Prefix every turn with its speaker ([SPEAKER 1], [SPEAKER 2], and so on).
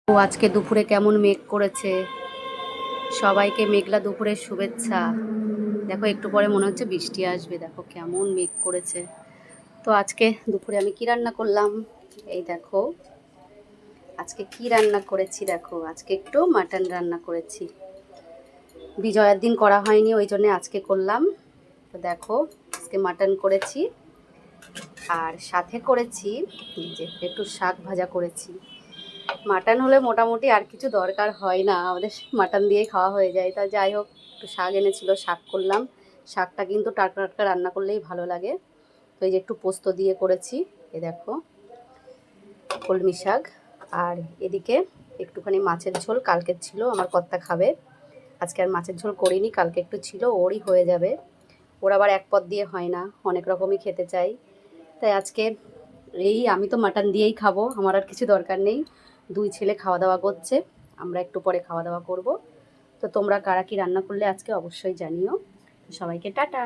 [SPEAKER 1] ও আজকে দুপুরে কেমন মেঘ করেছে। সবাইকে মেঘলা দুপুরের শুভেচ্ছা। দেখো একটু পরে মনে হচ্ছে বৃষ্টি আসবে, দেখো কেমন মেঘ করেছে। তো আজকে দুপুরে আমি কি রান্না করলাম, এই দেখো আজকে কি রান্না করেছি। দেখো আজকে একটু মাটন রান্না করেছি, বিজয়ার দিন করা হয়নি ওই জন্য আজকে করলাম। তো দেখো আজকে মাটন করেছি আর সাথে করেছি এই যে একটু শাক ভাজা করেছি। মাটন হলে মোটামুটি আর কিছু দরকার হয় না, আমাদের মাটন দিয়েই খাওয়া হয়ে যায়। তা যাই হোক, একটু শাক এনেছিল, শাক করলাম। শাকটা কিন্তু টাটকা টাটকা রান্না করলেই ভালো লাগে। তো এই যে একটু পোস্ত দিয়ে করেছি, এ দেখো কলমি শাক। আর এদিকে একটুখানি মাছের ঝোল কালকের ছিল, আমার কর্তা খাবে। আজকে আর মাছের ঝোল করিনি, কালকে একটু ছিল, ওরই হয়ে যাবে। ওর আবার এক পদ দিয়ে হয় না, অনেক রকমই খেতে চাই। তাই আজকে আমি তো মাটন দিয়েই খাবো, আমার আর কিছু দরকার নেই। দুই ছেলে খাওয়া দাওয়া করছে, আমরা একটু পরে খাওয়া দাওয়া করব। তো তোমরা কারা কি রান্না করলে আজকে অবশ্যই জানিও। সবাইকে টাটা।